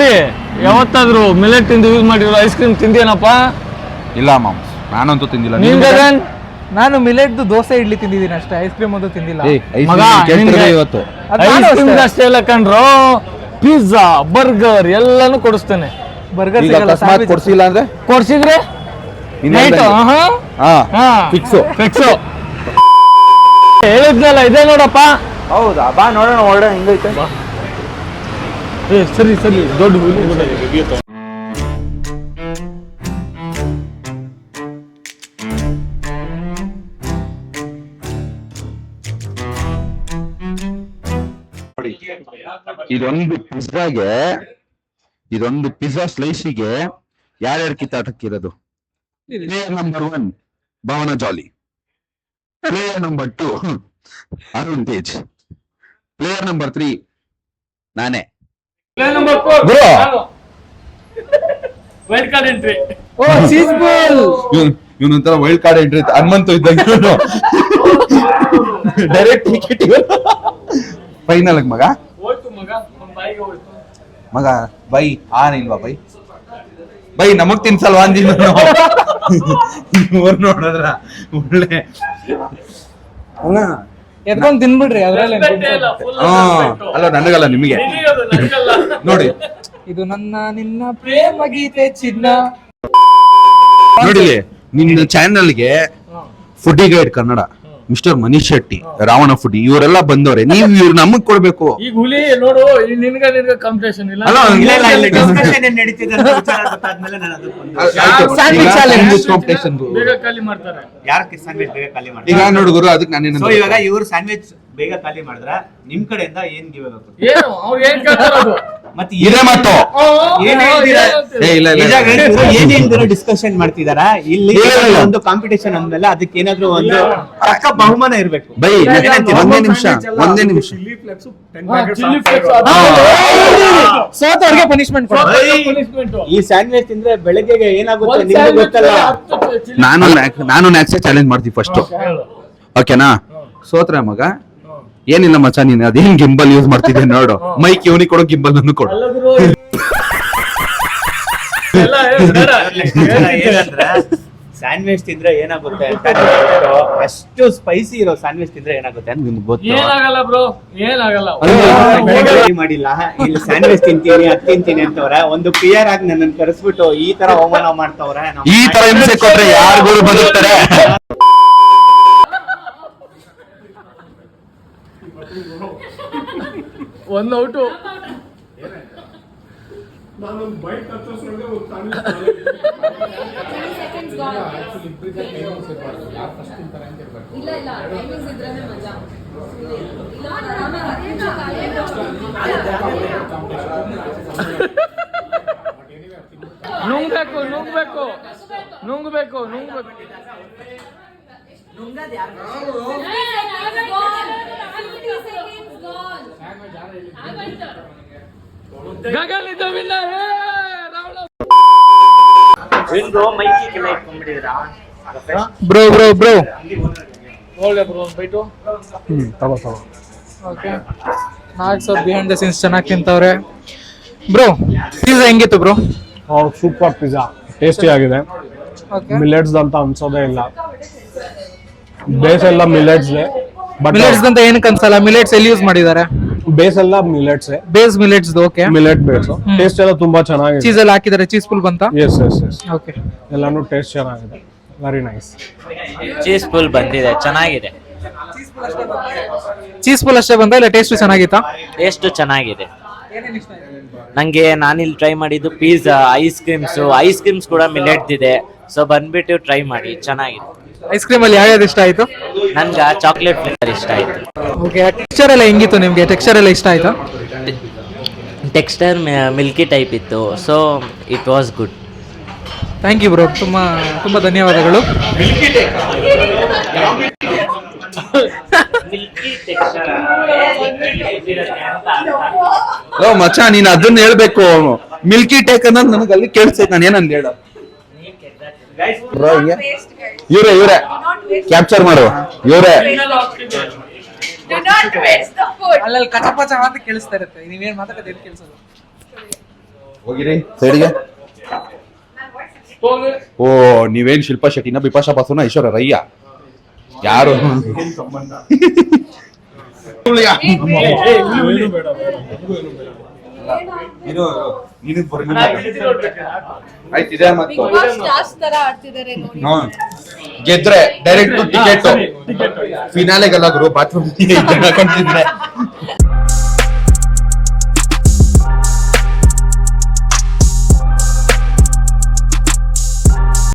ಹುಲಿ ಯಾವತ್ತಾದ್ರು ಮಿಲೆಟ್ ಇಂದ ಯೂಸ್ ಮಾಡಿರೋ ಐಸ್ ಕ್ರೀಮ್ ತಿಂದೇನಪ್ಪ? ಇಲ್ಲ ಮಾಮ್ಸ್, ನಾನಂತೂ ತಿಂದಿಲ್ಲ. ನೀನ್ ಗಗನ್? ನಾನು ಮಿಲೆಟ್ದು ದೋಸೆ ಇಡ್ಲಿ ತಿಂದಿದ್ದೀನಿ ಅಷ್ಟೇ, ಐಸ್ ಕ್ರೀಮ್ ಅಂತೂ ತಿಂದಿಲ್ಲ. ಇವತ್ತು ಐಸ್ ಕ್ರೀಮ್ ಅಷ್ಟೇ ಇಲ್ಲ ಕಣ್ರೋ, ಪಿಜ್ಜಾ ಬರ್ಗರ್ ಎಲ್ಲಾನು ಕೊಡಿಸ್ತೇನೆ. ಬರ್ಗರ್ ಕೊಡ್ಸಿಲ್ಲ ಅಂದ್ರೆ ಕೊಡ್ಸಿದ್ರೆ ಫಿಕ್ಸು ಹೇಳಿದ್ನಲ್ಲ, ಇದೆ ನೋಡಪ್ಪ. ಹೌದಾ, ಬಾ ನೋಡೋಣ ಒಳ್ಳೆ ಹಿಂಗೈತೆ. ಸರಿ ದೊಡ್ಡ ಇದೊಂದು ಪಿಜ್ಜಾ ಸ್ಲೈಸಿಗೆ ಯಾರ್ಯಾರು ಕಿತ್ತಾಟಕ್ಕಿರೋದು? ಪ್ಲೇಯರ್ ನಂಬರ್ 1 ಭಾವನಾ ಜಾಲಿ, player number 2 Arun Tej, player number 3 ನಾನೇ. Wild card entry. ಇವನೊಂಥರ ವೈಲ್ಡ್ ಕಾರ್ಡ್ ಎಂಟ್ರಿ ಹನುಮಂತು ಇದ್ದಂಗೆ ಡೈರೆಕ್ಟ್ ಟಿಕೆಟ್ ಫೈನಲ್ ಮಗ ಬೈ ಆನಿಲ್ವಾ ಬೈ ನಮಗ್ ತಿನ್ಸಲ್ವಾ ಅಂದಿನ ನೋಡಿದ್ರ ಒಳ್ಳೆ ಎತ್ಕೊಂಡ್ ತಿನ್ಬಿಡ್ರಿ ಅದ್ರಲ್ಲಿ. ಅಲ್ಲ ನನಗಲ್ಲ, ನಿಮಗೆ ನೋಡಿ. ಇದು ನಿನ್ನ ಪ್ರೇಮ ಗೀತೆ ಚಿನ್ನ. ನೋಡಿ ನಿನ್ನ ಚಾನೆಲ್ಗೆ foodie guide Kannada mister Manish Shetty, Ravana foodie ಇವರೆಲ್ಲ ಬಂದವ್ರೆ. ನೀವು ಇವ್ರು ನಮಗ್ ಕೊಡ್ಬೇಕು. ಈಗ ಹುಲಿ ನೋಡು, ನಿನ್ಗ ಕಾಂಪಿಟೇಷನ್ ಇಲ್ಲ. ಈಗ ನೋಡು ಗುರು, ಅದಕ್ಕೆ ನಾನೇನು ಇವಾಗ ಇವ್ರು ಸ್ಯಾಂಡ್ವಿಚ್ ಬೇಗ ಖಾಲಿ ಮಾಡಿದ್ರ ನಿಮ್ ಕಡೆಯಿಂದ ಏನ್ ಗಿವ್ ಏನೇನ್ ಡಿಸ್ಕಷನ್ ಮಾಡ್ತಿದಾರ ಇಲ್ಲಿ ಒಂದು ಕಾಂಪಿಟೇಷನ್ ಅಂದ್ಮೇಲೆ ಅದಕ್ಕೆ ಏನಾದ್ರು ಒಂದು ಪಕ್ಕ ಬಹುಮಾನ ಇರ್ಬೇಕು. ಬೈ ಒಂದೇ ನಿಮಿಷ ಸೋತವ್ರಿಗೆ ಪನಿಷ್ಮೆಂಟ್. ಈ ಸ್ಯಾಂಡ್ವಿಚ್ ತಿಂದ್ರೆ ಬೆಳಗ್ಗೆ ಏನಾಗುತ್ತೆ ನಿಮ್ಗೆ ಗೊತ್ತಲ್ಲ. ನಾನು ನ್ಯಾಕ್ಸ್ ಚಾಲೆಂಜ್ ಮಾಡ್ತೀವಿ ಫಸ್ಟ್, ಓಕೆನಾ? ಸೋತ್ರ ಮಗ ಏನಿಲ್ಲ ಮಚ್ಚ, ನೀನ್ ಅದೇನ್ ಗಿಂಬಲ್ ಯೂಸ್ ಮಾಡ್ತಿದ್ದೆ ನೋಡು, ಮೈಕ್ ಇವನಿಗೆ ಕೊಡೋ ಗಿಂಬಲ್ ನನ್ನ ಕೊಡು. ಸ್ಯಾಂಡ್ವಿಚ್ ತಿಂದ್ರೆ ಏನಾಗುತ್ತೆ ಅಂತ ಅಷ್ಟು ಸ್ಪೈಸಿ ಇರೋ ಸ್ಯಾಂಡ್ವಿಚ್ ತಿಂದ್ರೆ ಏನಾಗುತ್ತೆ ಅಂತ ನಿಮ್ಗೆ ಗೊತ್ತು. ಏನಾಗಲ್ಲ ಬ್ರೋ, ಏನಾಗಲ್ಲ. ಮಾಡಿಲ್ಲ, ಇಲ್ಲಿ ಸ್ಯಾಂಡ್ವಿಚ್ ತಿಂತೀನಿ ಅದ್ ತಿಂತೀನಿ ಅಂತವ್ರೆ. ಒಂದು ಕ್ಲಿಯರ್ ಆಗಿ ನನ್ನ ಕರೆಸ್ಬಿಟ್ಟು ಈ ತರ ಅವಮಾನ ಮಾಡ್ತವ್ರೆ. ಈ ತರ ಹಿಂಸೆ ಕೊಟ್ರೆ ಯಾರಿಗೂ ಬದುಕ್ತಾರೆ? ಒಂದು ಔಟು. ನಾನೊಂದು ಬೈಕ್ ಹತ್ತಿಸ್ಕೊಂಡೆ ಒಂದು ನುಂಗ್ಬೇಕು. ಗಗನ್ ಇದು ವಿನ್ನರ್. ಬ್ರೋ ಒಳ್ಳೆ ಬ್ರೋ ಬೈಟು. ತಗೋ. ಓಕೆ, ನಾಲ್ಕು ಬಿಹೈಂಡ್ ದ ಸೀನ್ಸ್ ಚೆನ್ನಾಗಿ ತಿಂತವ್ರೆ. ಬ್ರೋ ಪಿಜ್ಜಾ ಹೆಂಗಿತ್ತು ಬ್ರೋ? ಸೂಪರ್ ಪಿಜ್ಜಾ, ಟೇಸ್ಟಿ ಆಗಿದೆ. ಮಿಲೆಟ್ಸ್ ಅಂತ ಅನ್ಸೋದೇ ಇಲ್ಲ. ಬೇಸ್ ಎಲ್ಲ ಮಿಲೆಟ್ಸ್ ಅಂತ ಏನಕ್ಕೆ ಅನ್ಸಲ್ಲ? ಮಿಲೆಟ್ಸ್ ಎಲ್ಲಿ ಯೂಸ್ ಮಾಡಿದ್ದಾರೆ? ಬೇಸ್ ಎಲ್ಲ millets, base millets. Okay, millet base. Taste ಎಲ್ಲ ತುಂಬಾ ಚೆನ್ನಾಗಿದೆ. ಚೀಸ್ ಎಲ್ಲ ಹಾಕಿದ್ದಾರೆ, ಚೀಸ್ ಫುಲ್ ಬಂತ? ಎಸ್. ಓಕೆ, ಎಲ್ಲಾನು ಟೇಸ್ಟ್ ಚೆನ್ನಾಗಿದೆ, ವೆರಿ ನೈಸ್. ಚೀಸ್ ಫುಲ್ ಬಂದಿದೆ, ಚೆನ್ನಾಗಿದೆ. ಚೀಸ್ ಫುಲ್ ಅಷ್ಟೇ ಬಂದ, ಇಲ್ಲ ಟೇಸ್ಟ್ ಚೆನ್ನಾಗಿತ್ತಾ? ಟೇಸ್ಟ್ ಚೆನ್ನಾಗಿದೆ. ನಂಗೆ ನಾನಿಲ್ಲಿ ಟ್ರೈ ಮಾಡಿದ್ದು ಪಿಜ್ಜಾ, ಐಸ್ ಕ್ರೀಮ್ಸ್ ಕೂಡ ಮಿಲೆಟ್ ಇದೆ. ಸೊ ಬಂದ್ಬಿಟ್ಟು ಟ್ರೈ ಮಾಡಿ, ಚೆನ್ನಾಗಿದೆ. ಐಸ್ ಕ್ರೀಮ್ ಅಲ್ಲಿ ಯಾವ್ಯಾವ್ದು ಇಷ್ಟ ಆಯ್ತು? ನನ್ಗೆ ಚಾಕ್ಲೇಟ್ ಫ್ಲೇವರ್ ಇಷ್ಟ ಆಯ್ತು. ಓಕೆ, ಟೆಕ್ಸ್ಚರ್ ಎಲ್ಲ ಹೆಂಗಿತ್ತು ನಿಮ್ಗೆ? ಟೆಕ್ಸ್ಚರ್ ಎಲ್ಲ ಇಷ್ಟ ಆಯ್ತಾ? ಟೆಕ್ಸ್ಚರ್ ಮಿಲ್ಕಿ ಟೈಪ್ ಇತ್ತು, so it was good. Thank you bro, ತುಂಬ ಧನ್ಯವಾದಗಳು. ಮಚ್ಚ ನೀನ್ ಅದನ್ನ ಹೇಳ್ಬೇಕು. ಮಿಲ್ಕಿ ಟೇಕ್ ಅನ್ನೋದು ನನಗೆ ಅಲ್ಲಿ ಕೇಳಿಸ್ತೈತೆ, ನಾನು ಏನಂದ ಹೇಳ. ಇವ್ರೆ ಕ್ಯಾಪ್ಚರ್ ಮಾಡು. ಇವ್ರೆ ಅಲ್ಲಲ್ಲಿ ಕಚಪಚ ಅಂತ ಕೇಳಿಸ್ತಾ ಇರುತ್ತೆ, ನೀವೇನ್ ಮಾತಾಡೋದು ಕೇಳಿಸೋದು. ಹೋಗಿರಿ ಸೈಡ್ಗೆ. ಓ ನೀವೇನ್ ಶಿಲ್ಪಾ ಶೆಟ್ಟಿನ, ಬಿಪಾಶಾ ಬಾಸುನ, ಐಶ್ವರ್ಯ ರಯ್ಯ ಯಾರು? ಆಯ್ತಿದೆ ಮತ್ತು ಗೆದ್ರೆ ಡೈರೆಕ್ಟ್ ಟಿಕೆಟ್ ಫಿನಾಲೆಗೆಲ್ಲ ಗುರು ಬಾತ್ರೂಮ್